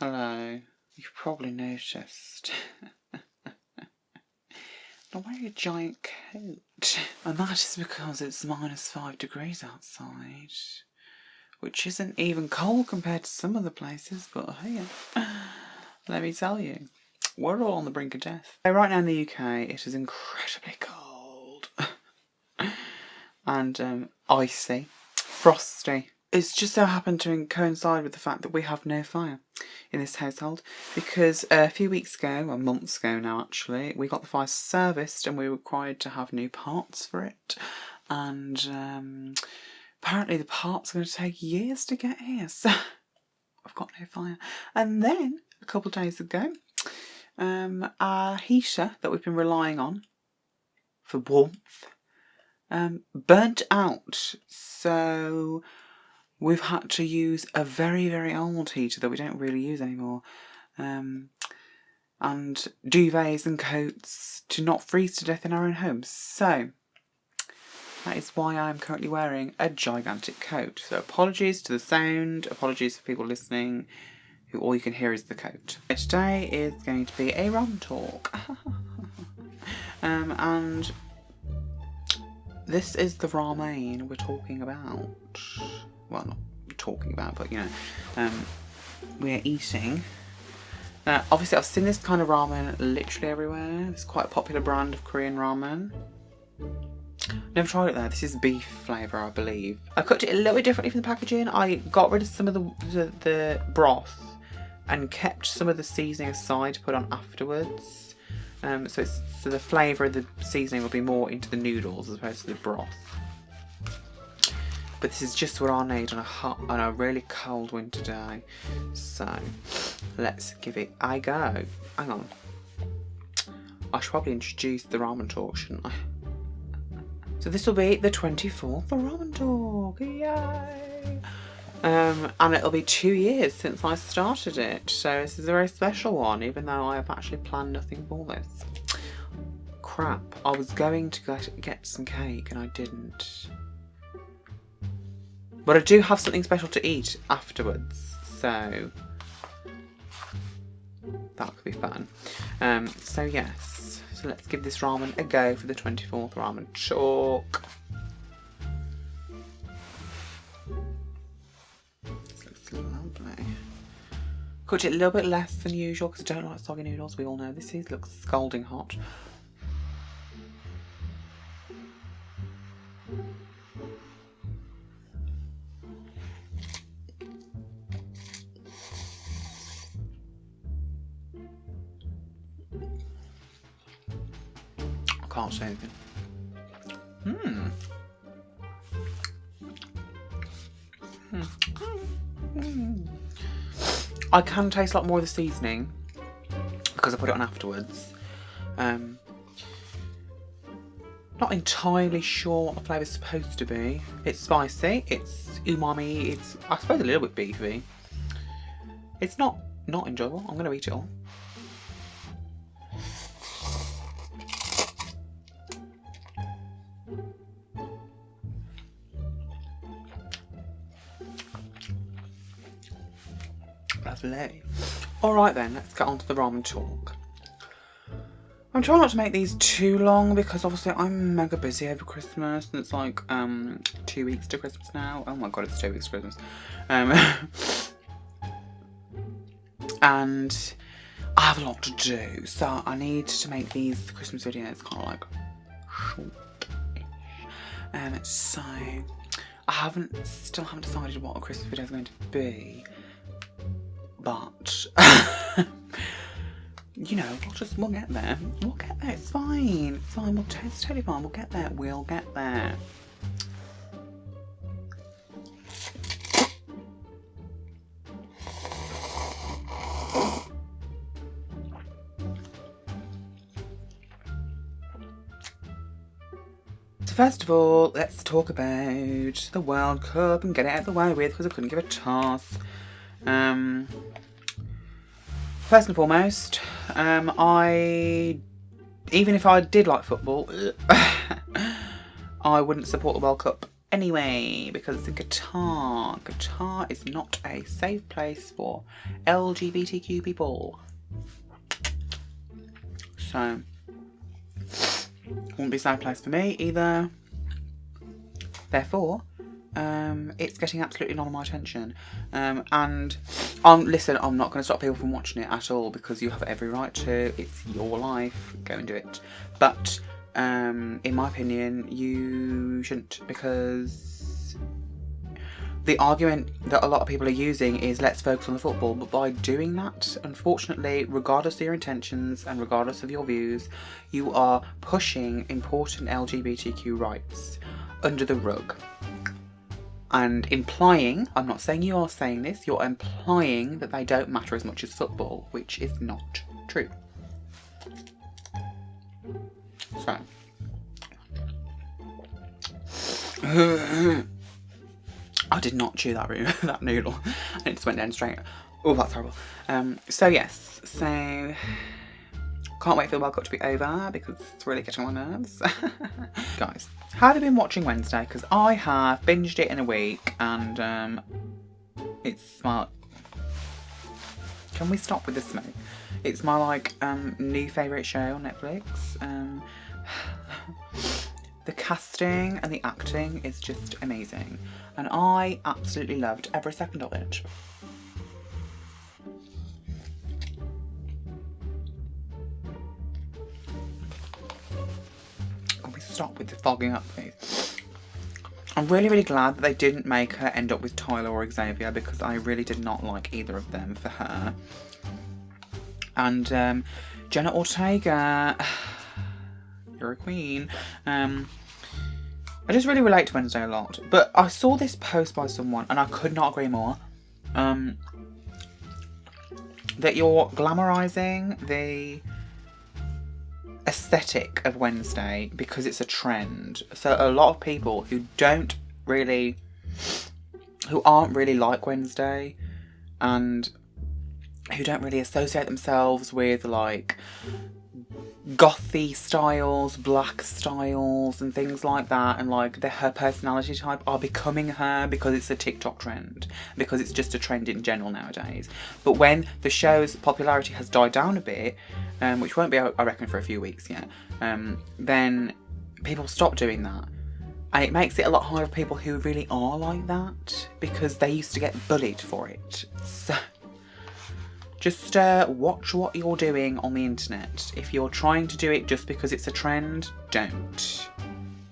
Hello. You've probably noticed. I'm wearing a giant coat. And that is because it's -5 degrees outside. Which isn't even cold compared to some other places, but hey, let me tell you, we're all on the brink of death. Right now in the UK, it is incredibly cold. And icy, frosty. It's just so happened to coincide with the fact that we have no fire in this household, because a few weeks ago, well, months ago now actually, we got the fire serviced and we were required to have new parts for it. And apparently the parts are going to take years to get here, so I've got no fire. And then, a couple of days ago, our heater that we've been relying on for warmth burnt out, so we've had to use a very, very old heater that we don't really use anymore, and duvets and coats to not freeze to death in our own homes. So that is why I'm currently wearing a gigantic coat. So apologies to the sound, apologies for people listening who all you can hear is the coat. Today is going to be a ramen talk. And this is the ramen we're talking about. Well, not talking about, but you know, we're eating. Obviously I've seen this kind of ramen literally everywhere. It's quite a popular brand of Korean ramen. Never tried it though. This is beef flavour, I believe. I cooked it a little bit differently from the packaging. I got rid of some of the broth and kept some of the seasoning aside to put on afterwards. So the flavour of the seasoning will be more into the noodles as opposed to the broth. But this is just what I need on a really cold winter day. So let's give it a go. Hang on. I should probably introduce the ramen talk, shouldn't I? So this will be the 24th ramen talk. Yay! And it'll be 2 years since I started it. So this is a very special one, even though I have actually planned nothing for this. Crap. I was going to get some cake and I didn't. But I do have something special to eat afterwards, so that could be fun. So yes, so let's give this ramen a go for the 24th ramen talk. This looks lovely. Cooked it a little bit less than usual because I don't like soggy noodles. We all know this looks scalding hot. Can't say anything. I can taste a lot more of the seasoning because I put it on afterwards. Not entirely sure what the flavour is supposed to be. It's spicy, it's umami, it's I suppose a little bit beefy. It's not enjoyable. I'm going to eat it all. Lovely. Alright then, let's get on to the ramen talk. I'm trying not to make these too long because obviously I'm mega busy over Christmas and it's like 2 weeks to Christmas now. Oh my god, it's 2 weeks to Christmas. And I have a lot to do, so I need to make these Christmas videos kind of like short-ish. So I still haven't decided what a Christmas video is going to be. But, you know, we'll get there. We'll get there, it's fine. It's fine, it's totally fine, we'll get there. We'll get there. So first of all, let's talk about the World Cup and get it out of the way with because I couldn't give a toss. First and foremost, even if I did like football, I wouldn't support the World Cup anyway, because it's a guitar. Guitar is not a safe place for LGBTQ people. So, wouldn't be a safe place for me either. Therefore, it's getting absolutely none of my attention. And listen, I'm not going to stop people from watching it at all, because you have every right to. It's your life. Go and do it. But in my opinion, you shouldn't, because the argument that a lot of people are using is let's focus on the football. But by doing that, unfortunately, regardless of your intentions and regardless of your views, you are pushing important LGBTQ rights under the rug. And implying, I'm not saying you are saying this, you're implying that they don't matter as much as football, which is not true. So. I did not chew that noodle. It just went down straight. Oh, that's horrible. So yes, so can't wait for the World Cup to be over, because it's really getting on my nerves. Guys, have you been watching Wednesday? Because I have binged it in a week, and it's my... Can we stop with the smoke? It's my new favourite show on Netflix. The casting and the acting is just amazing, and I absolutely loved every second of it. Can we stop with the fogging up, please? I'm really glad that they didn't make her end up with Tyler or Xavier, because I really did not like either of them for her. And Jenna Ortega, you're a queen. I just really relate to Wednesday a lot. But I saw this post by someone, and I could not agree more. That you're glamorising the aesthetic of Wednesday because it's a trend. So a lot of people who aren't really like Wednesday, and who don't really associate themselves with gothy styles, black styles and things like that, and her personality type, are becoming her because it's a TikTok trend, because it's just a trend in general nowadays. But when the show's popularity has died down a bit, which won't be, I reckon, for a few weeks yet, then people stop doing that. And it makes it a lot harder for people who really are like that, because they used to get bullied for it. So just watch what you're doing on the internet. If you're trying to do it just because it's a trend, don't.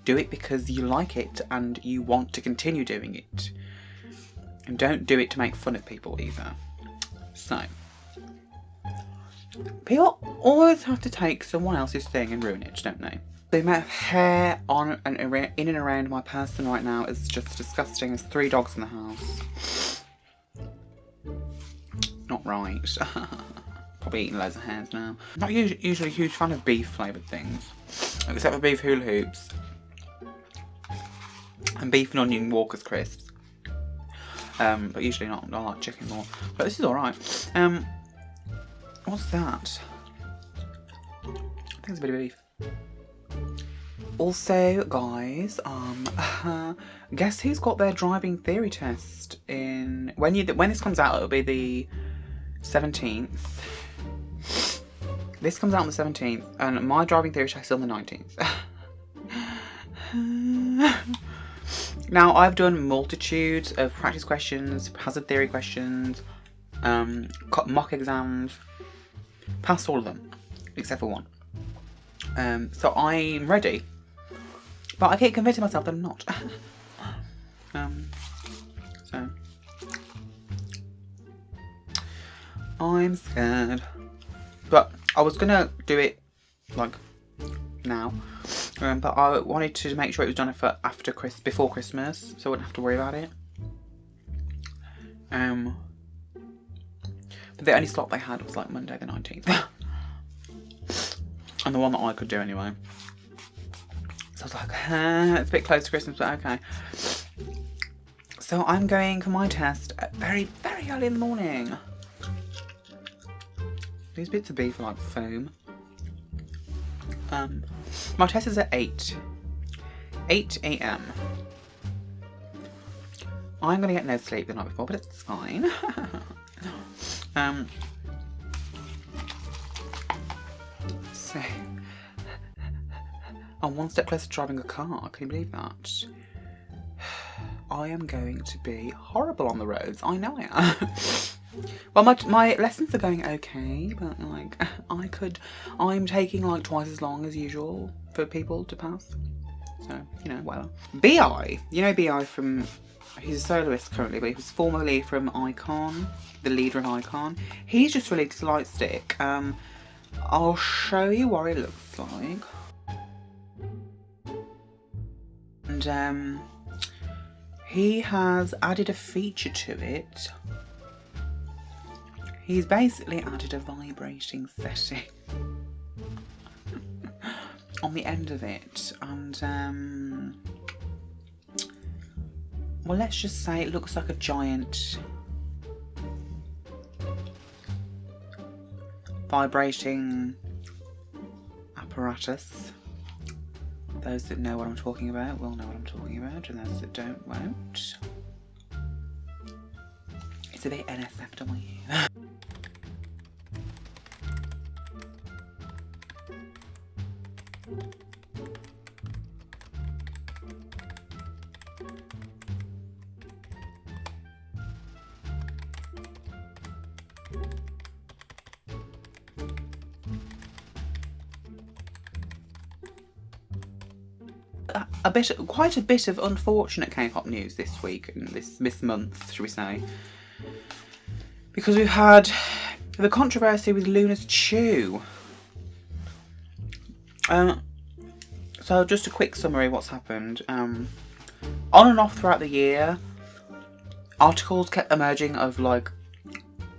Do it because you like it and you want to continue doing it. And don't do it to make fun of people either. So, people always have to take someone else's thing and ruin it, don't they? The amount of hair on and in and around my person right now is just disgusting. There's 3 dogs in the house. Not right. Probably eating loads of hairs now. I'm not usually a huge fan of beef flavoured things, except for beef hula hoops and beef and onion Walker's crisps. But usually not. I like chicken more. But this is alright. What's that? I think it's a bit of beef. Also, guys, guess who's got their driving theory test in... When this comes out, it'll be the 17th. This comes out on the 17th, and my driving theory test is on the 19th. Now, I've done multitudes of practice questions, hazard theory questions, mock exams, passed all of them, except for one. So I'm ready. But I keep convincing myself that I'm not. So I'm scared. But I was gonna do it now. But I wanted to make sure it was done before Christmas, so I wouldn't have to worry about it. But the only slot they had was Monday the 19th. And the one that I could do anyway. So I was like, it's a bit close to Christmas, but okay. So I'm going for my test at very, very early in the morning. These bits of beef are like foam. My test is at 8 a.m. I'm gonna get no sleep the night before, but it's fine. So, I'm one step closer to driving a car. Can you believe that? I am going to be horrible on the roads. I know I am. Well, my lessons are going okay, but like I'm taking like twice as long as usual for people to pass. So, you know, well. BI, you know BI from, he's a soloist currently, but he was formerly from Icon, the leader of Icon. He's just released Lightstick. I'll show you what it looks like. And he has added a feature to it. He's basically added a vibrating setting on the end of it, and well, let's just say it looks like a giant vibrating apparatus. Those that know what I'm talking about will know what I'm talking about, and those that don't won't. It's a bit NSFW. Quite a bit of unfortunate K-pop news this week, and this month, should we say? Because we've had the controversy with LOONA's Chew. So just a quick summary of what's happened. On and off throughout the year, articles kept emerging of like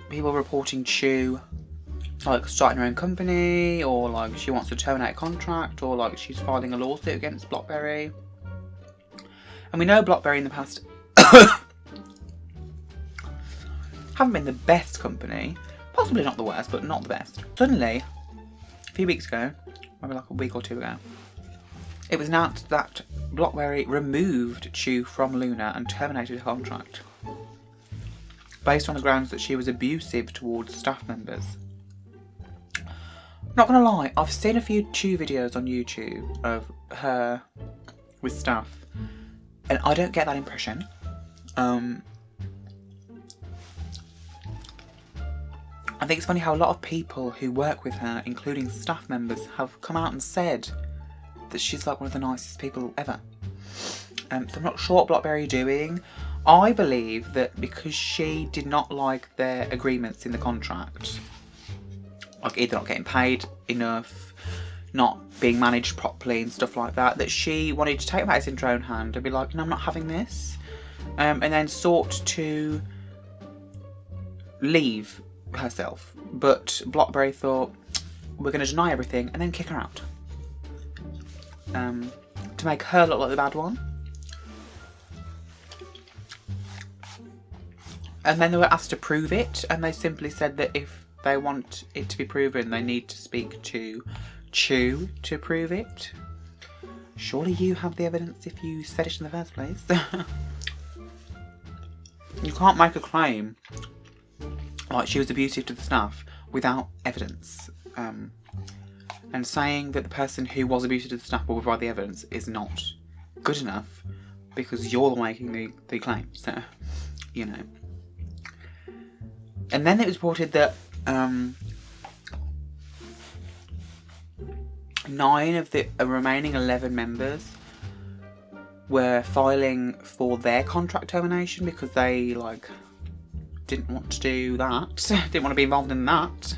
people reporting Chew like starting her own company, or like she wants to terminate a contract, or like she's filing a lawsuit against Blockberry. And we know Blockberry in the past haven't been the best company, possibly not the worst, but not the best. Suddenly, a few weeks ago, maybe like a week or two ago, it was announced that Blockberry removed Chew from LOONA and terminated her contract based on the grounds that she was abusive towards staff members. Not gonna lie, I've seen a few Chew videos on YouTube of her with staff, and I don't get that impression. I think it's funny how a lot of people who work with her, including staff members, have come out and said that she's like one of the nicest people ever. So I'm not sure what Blockberry are doing. I believe that because she did not like their agreements in the contract, like either not getting paid enough, not being managed properly and stuff like that, that she wanted to take matters into her own hand and be like, no, I'm not having this, and then sought to leave herself. But Blockberry thought, we're going to deny everything and then kick her out, to make her look like the bad one. And then they were asked to prove it, and they simply said that if they want it to be proven, they need to speak to Chew to prove it. Surely you have the evidence if you said it in the first place. You can't make a claim like she was abusive to the staff without evidence. And saying that the person who was abusive to the staff will provide the evidence is not good enough because you're making the claim. So, you know. And then it was reported that 9 of the remaining 11 members were filing for their contract termination because they like didn't want to do that, didn't want to be involved in that.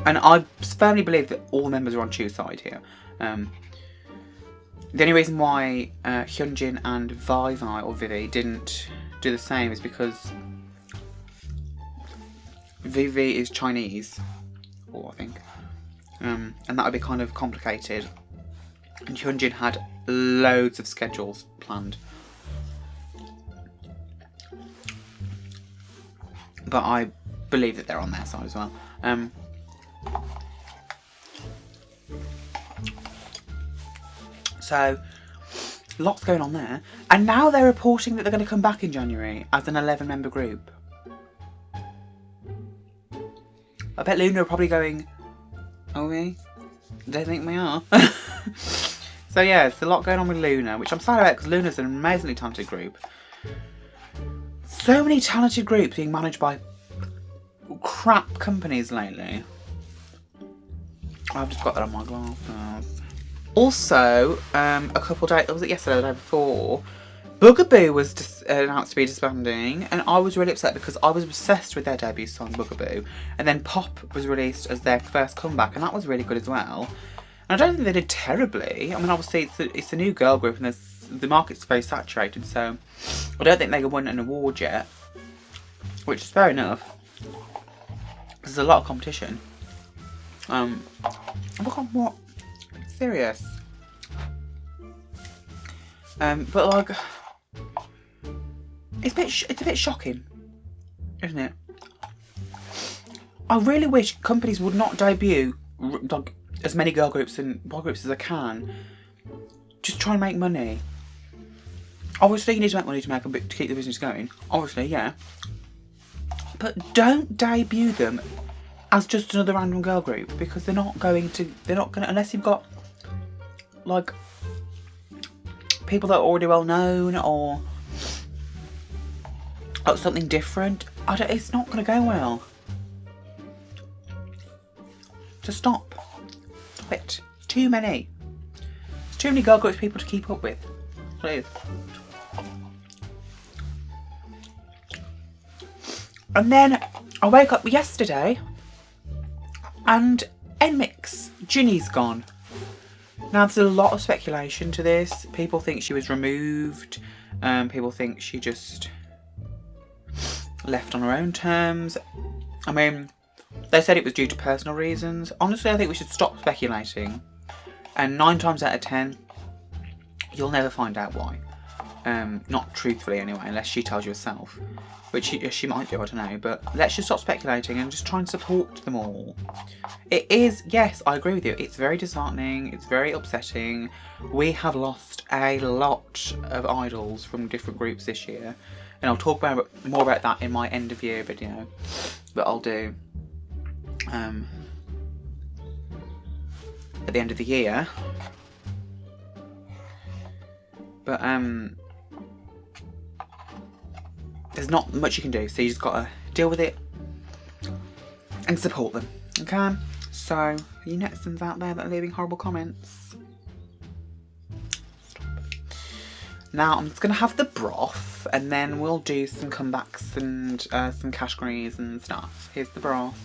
And I firmly believe that all members are on Chew's side here. The only reason why Hyunjin and Vivi didn't do the same is because Vivi is Chinese, I think, and that would be kind of complicated. And Hyunjin had loads of schedules planned. But I believe that they're on their side as well. So Lots going on there. And now they're reporting that they're going to come back in January as an 11-member group. I bet LOONA are probably going, oh me? Don't think we are. So yeah, there's a lot going on with LOONA, which I'm sad about because LOONA's an amazingly talented group. So many talented groups being managed by crap companies lately. I've just got that on my glasses. Also, a couple of days, was it yesterday or the day before, Bugaboo was announced to be disbanding, and I was really upset because I was obsessed with their debut song, Bugaboo, and then Pop was released as their first comeback, and that was really good as well. And I don't think they did terribly. I mean, obviously, it's a new girl group, and the market's very saturated, so I don't think they won an award yet, which is fair enough. There's a lot of competition. Oh my god, what? Serious. But like, it's a bit shocking, isn't it? I really wish companies would not debut like as many girl groups and boy groups as I can. Just try and make money. Obviously, you need to make money to keep the business going. Obviously, yeah. But don't debut them as just another random girl group, because they're not going to, unless you've got like people that are already well known or something different. It's not going to go well. Just stop it. It's too many. It's too many girl groups for people to keep up with. Please. And then I woke up yesterday and NMIXX, Ginny's gone. Now there's a lot of speculation to this. People think she was removed. People think she just left on her own terms. I mean, they said it was due to personal reasons. Honestly, I think we should stop speculating. And 9 times out of 10, you'll never find out why. Not truthfully anyway, unless she tells you herself. Which she might do, I don't know. But let's just stop speculating and just try and support them all. It is, yes, I agree with you. It's very disheartening. It's very upsetting. We have lost a lot of idols from different groups this year. And I'll talk more about that in my end of year video. But I'll do at the end of the year. But there's not much you can do, so you just gotta deal with it and support them, okay? So, you netizens out there that are leaving horrible comments, stop. Now I'm just gonna have the broth, and then we'll do some comebacks and some categories and stuff. Here's the broth.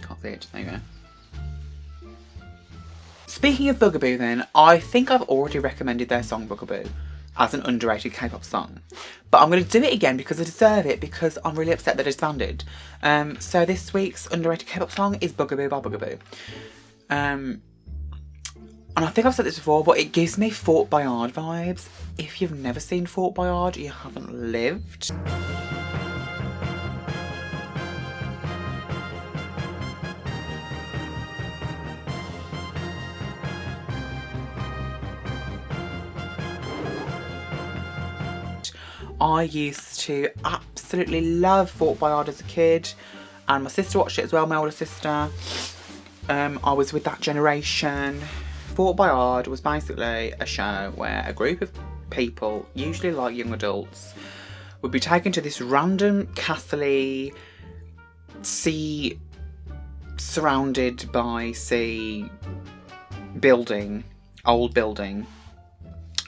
Can't see it, there you go. Speaking of Bugaboo then, I think I've already recommended their song Bugaboo as an underrated K-pop song. But I'm going to do it again because I deserve it, because I'm really upset that it's disbanded. So this week's underrated K-pop song is Bugaboo by Bugaboo. And I think I've said this before, but it gives me Fort Boyard vibes. If you've never seen Fort Boyard, you haven't lived. I used to absolutely love Fort Boyard as a kid, and my sister watched it as well, my older sister. I was with that generation. Fort Boyard was basically a show where a group of people, usually like young adults, would be taken to this random castle-y, sea, surrounded by sea building, old building.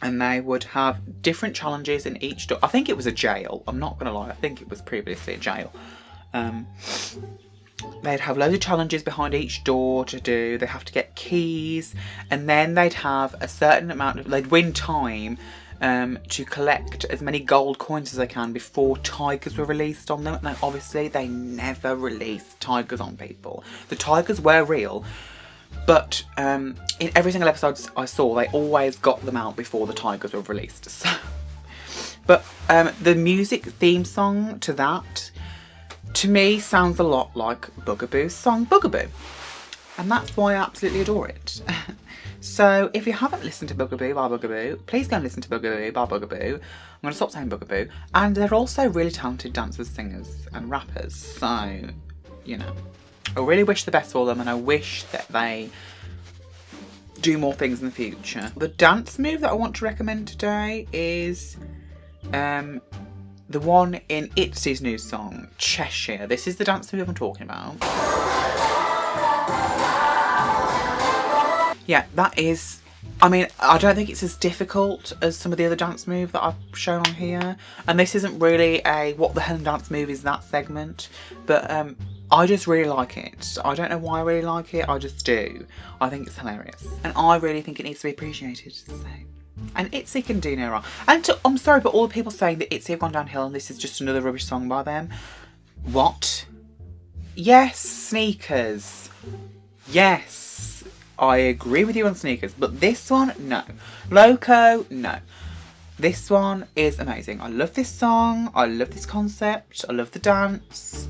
And they would have different challenges in each door. I think it was a jail. I'm not going to lie. I think it was previously a jail. They'd have loads of challenges behind each door to do. They have to get keys. And then they'd have a certain amount of... They'd win time to collect as many gold coins as they can before tigers were released on them. And obviously, they never released tigers on people. The tigers were real. But in every single episode I saw, they always got them out before the tigers were released. So, but the music theme song to that, to me, sounds a lot like Bugaboo's song Bugaboo. And that's why I absolutely adore it. So if you haven't listened to Bugaboo by Bugaboo, please go and listen to Bugaboo by Bugaboo. I'm going to stop saying Bugaboo. And they're also really talented dancers, singers and rappers. So, you know, I really wish the best for them, and I wish that they do more things in the future. The dance move that I want to recommend today is the one in ITZY's new song, Cheshire. This is the dance move I'm talking about. Yeah, that is, I mean, I don't think it's as difficult as some of the other dance moves that I've shown on here. And this isn't really a what the hell dance move is that segment. But I just really like it. I don't know why I really like it, I just do. I think it's hilarious. And I really think it needs to be appreciated. So. And ITZY can do no wrong. And I'm sorry, but all the people saying that ITZY have gone downhill and this is just another rubbish song by them. What? Yes, Sneakers. Yes, I agree with you on Sneakers. But this one, no. Loco, no. This one is amazing. I love this song. I love this concept. I love the dance.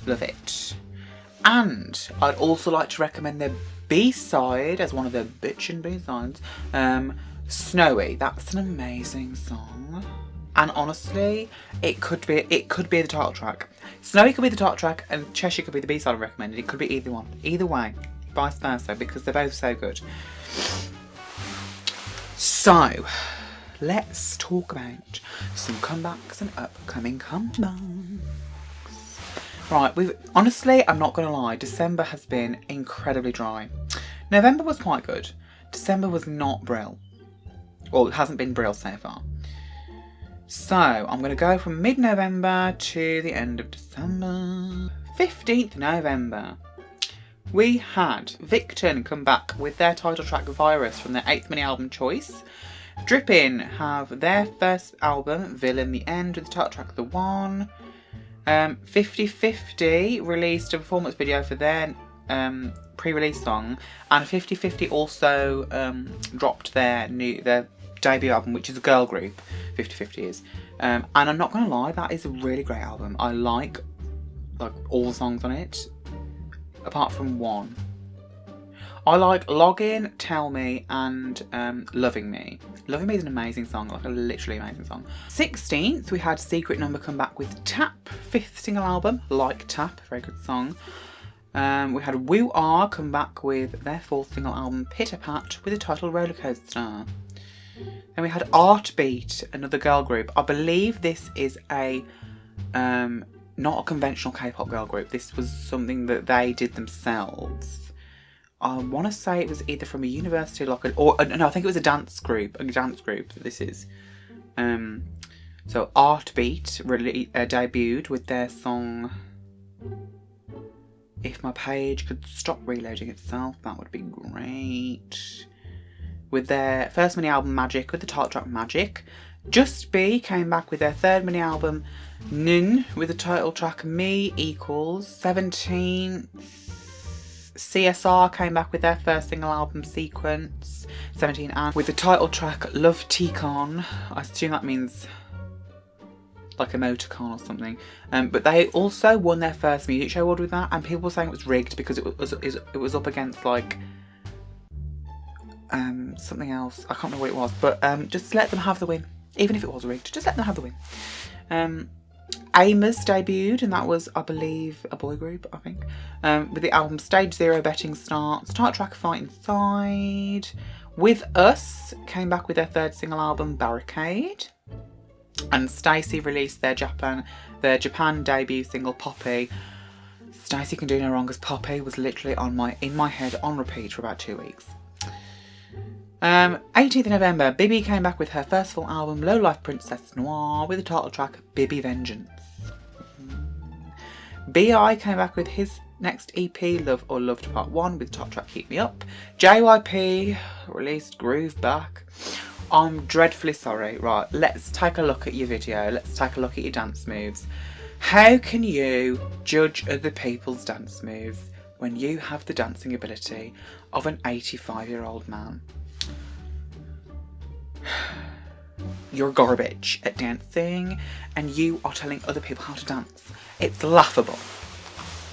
Love it. And I'd also like to recommend their B-side as one of their bitchin' B-sides. Snowy. That's an amazing song. And honestly, it could be the title track. Snowy could be the title track and Cheshire could be the B-side I recommended. It could be either one. Either way. Vice versa, because they're both so good. So, let's talk about some comebacks and upcoming comebacks. Right, honestly, I'm not going to lie, December has been incredibly dry. November was quite good. December was not brill. Well, it hasn't been brill so far. So, I'm going to go from mid-November to the end of December. 15th November. We had Victon come back with their title track Virus from their 8th mini album Choice. Drippin' have their first album, Villain the End, with the title track The One. 50/50 released a performance video for their pre-release song, and 50/50 also dropped their debut album, which is a girl group. 50/50 is, and I'm not gonna lie, that is a really great album. I like all the songs on it, apart from one. I like Login, Tell Me, and Loving Me. Loving Me is an amazing song, like a literally amazing song. 16th, we had Secret Number come back with Tap, 5th single album, Like Tap, very good song. We had Woo Ah come back with their 4th single album, Pitter Pat, with the title Roller Coaster. Then we had Artbeat, another girl group. I believe this is a not a conventional K-pop girl group. This was something that they did themselves. I want to say it was either from a university, no, I think it was a dance group that this is. So Artbeat really debuted with their song If My Page Could Stop Reloading Itself, that would be great. With their first mini album Magic, with the title track Magic. Just B came back with their 3rd mini album Nun, with the title track Me Equals. 17th CSR came back with their 1st single album Sequence. 17 and with the title track Love Ticon. I assume that means like emoticon or something. But they also won their first music show award with that, and people were saying it was rigged because it was up against like something else. I can't remember what it was, but just let them have the win. Even if it was rigged, just let them have the win. Amos debuted, and that was, I believe, a boy group, I think, with the album Stage Zero Betting Starts, title track Fight Inside. With Us came back with their 3rd single album Barricade, and Stacey released their Japan debut single Poppy. Stacey can do no wrong, as Poppy was literally in my head on repeat for about 2 weeks. 18th of November, Bibi came back with her first full album, Low Life Princess Noir, with the title track Bibi Vengeance. B.I. came back with his next EP, Love or Loved Part 1, with the title track Keep Me Up. JYP released Groove Back. I'm dreadfully sorry. Right, let's take a look at your video. Let's take a look at your dance moves. How can you judge other people's dance moves when you have the dancing ability of an 85-year-old man? You're garbage at dancing, and you are telling other people how to dance. It's laughable.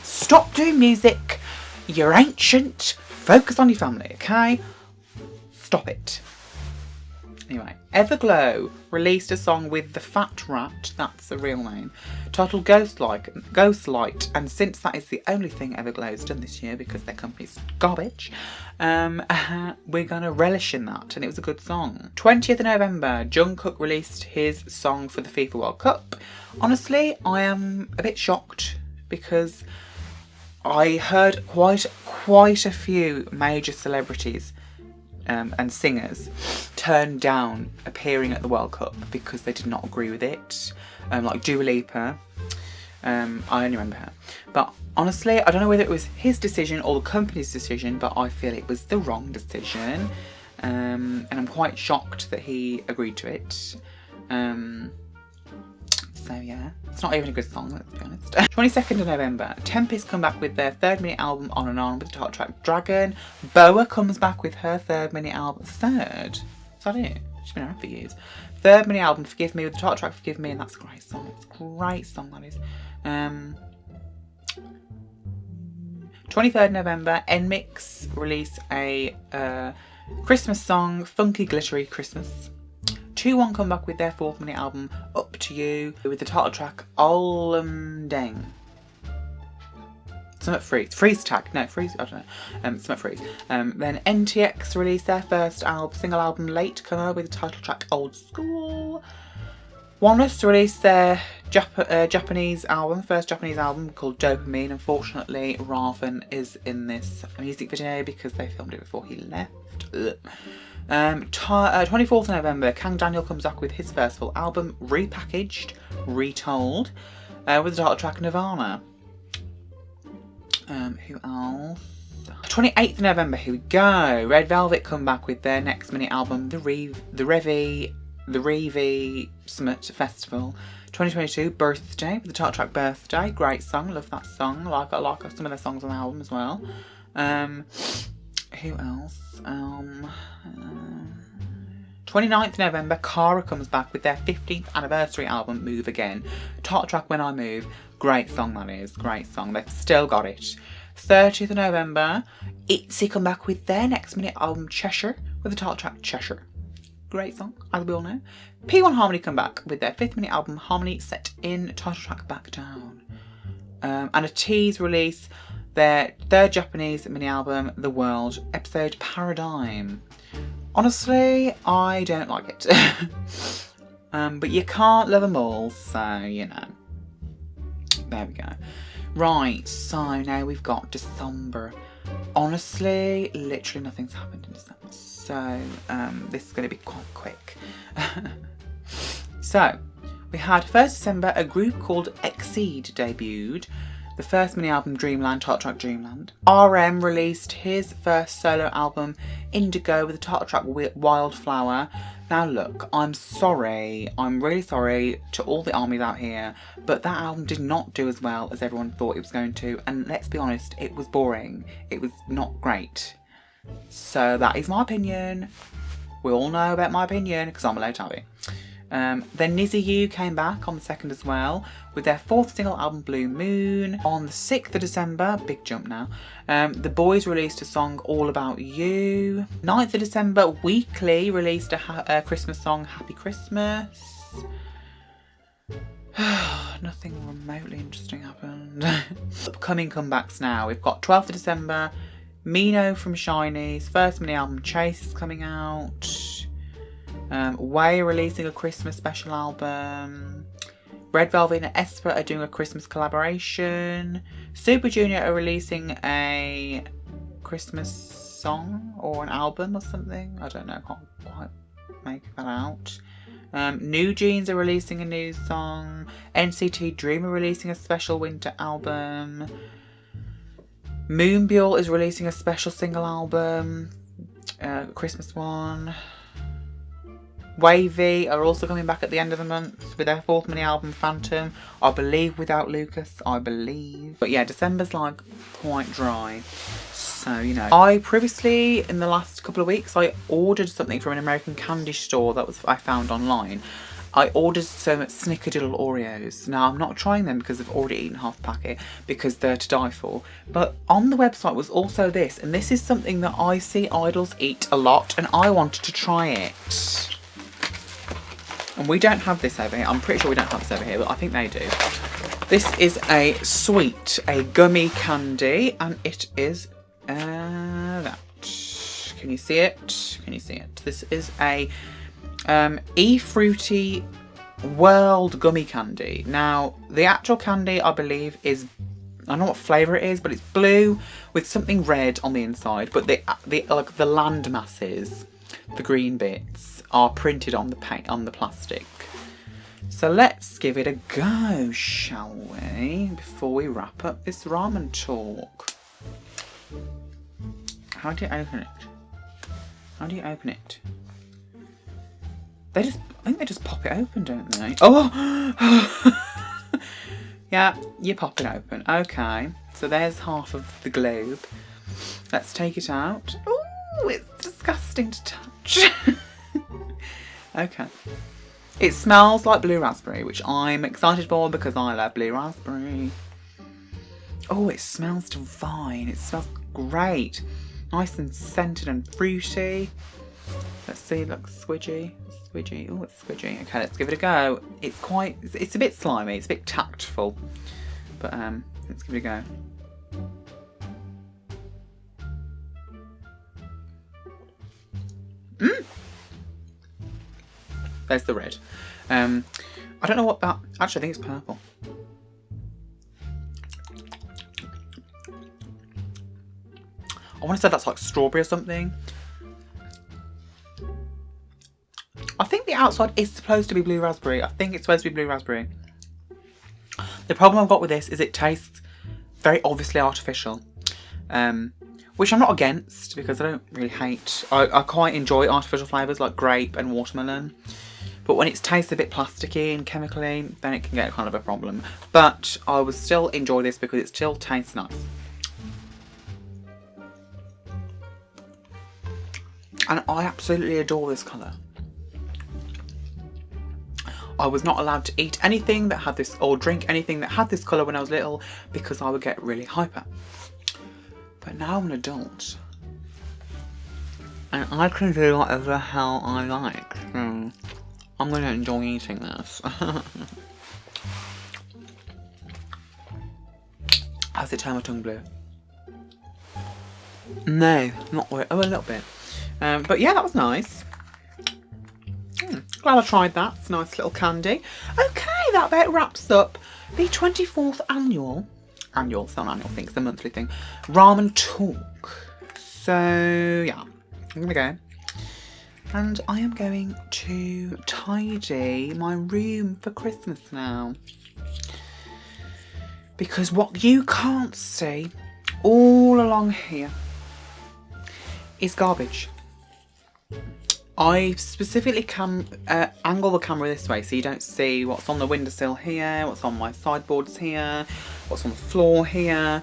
Stop doing music. You're ancient. Focus on your family, okay? Stop it. Anyway, Everglow released a song with the Fat Rat, that's the real name, titled Ghostlight, and since that is the only thing Everglow's done this year because their company's garbage, we're gonna relish in that, and it was a good song. 20th of November, Jungkook released his song for the FIFA World Cup. Honestly, I am a bit shocked because I heard quite a few major celebrities and singers turned down appearing at the World Cup because they did not agree with it. Like Dua Lipa, I only remember her. But honestly, I don't know whether it was his decision or the company's decision, but I feel it was the wrong decision. And I'm quite shocked that he agreed to it. So yeah, it's not even a good song, let's be honest. 22nd of November, Tempest come back with their 3rd minute album On and On with the title track Dragon. Boa comes back with her 3rd minute album. 3rd? Is that it? She's been around for years. 3rd minute album Forgive Me with the title track Forgive Me, and that's a great song. It's a great song, that is. 23rd November, NMIX release a Christmas song, Funky Glittery Christmas. 2-1 come back with their 4th minute album Up To You with the title track Deng. Freeze tag. No, Freeze, I don't know. Freeze. Then NTX released their first single album Latecomer with the title track Old School. Onus released their Japanese album, first Japanese album called Dopamine. Unfortunately, Raven is in this music video because they filmed it before he left. 24th November, Kang Daniel comes back with his first full album, repackaged, retold, with the title track Nirvana. Who else? 28th November, here we go. Red Velvet come back with their next mini album, the Revi Summit Festival 2022 Birthday with the title track Birthday. Great song, love that song. I like some of their songs on the album as well. Who else? 29th November, Kara comes back with their 15th anniversary album, Move Again. Title track When I Move. Great song, that is. Great song. They've still got it. 30th of November, ITZY come back with their next minute album, Cheshire, with the title track Cheshire. Great song, as we all know. P1 Harmony come back with their 5th minute album, Harmony, set in title track Back Down. And a tease release their 3rd Japanese mini album, The World, episode Paradigm. Honestly, I don't like it. But you can't love them all, so, you know. There we go. Right, so now we've got December. Honestly, literally nothing's happened in December. So, this is going to be quite quick. So, we had 1st December, a group called Exceed debuted. The first mini album Dreamland, title track Dreamland. RM released his first solo album Indigo with the title track Wildflower. Now look, I'm really sorry to all the armies out here, but that album did not do as well as everyone thought it was going to, and let's be honest, it was boring. It was not great. So that is my opinion. We all know about my opinion because I'm allowed to have it. Then Nizzy U came back on the 2nd as well with their 4th single album Blue Moon. On the 6th of December, big jump now, The Boys released a song All About You. 9th of December, Weekly released a Christmas song Happy Christmas. Nothing remotely interesting happened. Upcoming comebacks now. We've got 12th of December, Mino from SHINee's first mini album Chase is coming out. Way are releasing a Christmas special album. Red Velvet and aespa are doing a Christmas collaboration. Super Junior are releasing a Christmas song or an album or something. I don't know, I can't quite make that out. New Jeans are releasing a new song. NCT Dream are releasing a special winter album. Moonbyul is releasing a special single album, Christmas one. Wavy are also coming back at the end of the month with their 4th mini album Phantom. I believe without Lucas, I believe. But yeah, December's like quite dry. So, you know. I previously, in the last couple of weeks, I ordered something from an American candy store that I found online. I ordered some Snickerdoodle Oreos. Now, I'm not trying them because I've already eaten half a packet because they're to die for. But on the website was also this, and this is something that I see idols eat a lot, and I wanted to try it. And we don't have this over here. I'm pretty sure we don't have this over here, but I think they do. This is a sweet, a gummy candy, and it is that. Can you see it? Can you see it? This is a E-Fruity World gummy candy. Now, the actual candy, I believe, is, I don't know what flavour it is, but it's blue with something red on the inside. But the land masses, the green bits, are printed on the paint, on the plastic. So let's give it a go, shall we? Before we wrap up this ramen talk. How do you open it? How do you open it? I think they just pop it open, don't they? Oh! Yeah, you pop it open. Okay, so there's half of the globe. Let's take it out. Ooh, it's disgusting to touch. Okay. It smells like blue raspberry, which I'm excited for because I love blue raspberry. Oh, it smells divine. It smells great. Nice and scented and fruity. Let's see, look, squidgy. Squidgy. Oh, it's squidgy. Okay, let's give it a go. It's a bit slimy. It's a bit tactful. But let's give it a go. There's the red. I don't know what that... Actually, I think it's purple. I want to say that's like strawberry or something. I think the outside is supposed to be blue raspberry. I think it's supposed to be blue raspberry. The problem I've got with this is it tastes very obviously artificial. Which I'm not against because I don't really hate... I quite enjoy artificial flavours like grape and watermelon. But when it tastes a bit plasticky and chemically, then it can get kind of a problem. But I would still enjoy this because it still tastes nice. And I absolutely adore this colour. I was not allowed to eat anything that had this, or drink anything that had this colour when I was little because I would get really hyper. But now I'm an adult. And I can do whatever the hell I like. So I'm going to enjoy eating this. Has it turned my tongue blue? No, not really. Oh, a little bit. But yeah, that was nice. Glad I tried that. It's a nice little candy. Okay, that about wraps up the 24th annual, it's not an annual thing, it's a monthly thing, ramen talk. So yeah, I'm gonna go. And I am going to tidy my room for Christmas now. Because what you can't see all along here is garbage. I specifically angle the camera this way so you don't see what's on the windowsill here, what's on my sideboards here, what's on the floor here,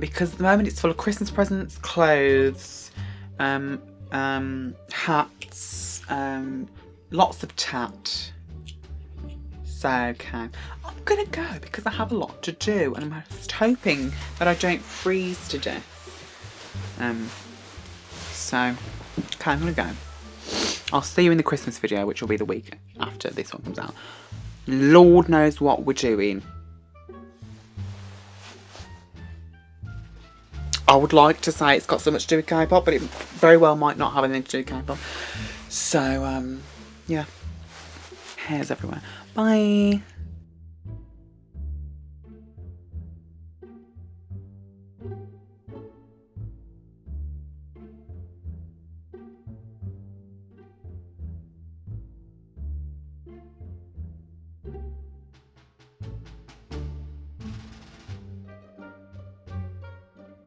because at the moment it's full of Christmas presents, clothes, hats, lots of tat. So, okay, I'm gonna go because I have a lot to do and I'm just hoping that I don't freeze to death. So, okay, I'm gonna go. I'll see you in the Christmas video, which will be the week after this one comes out. Lord knows what we're doing. I would like to say it's got so much to do with K-pop, but it very well might not have anything to do with K-pop. So, yeah. Hairs everywhere. Bye.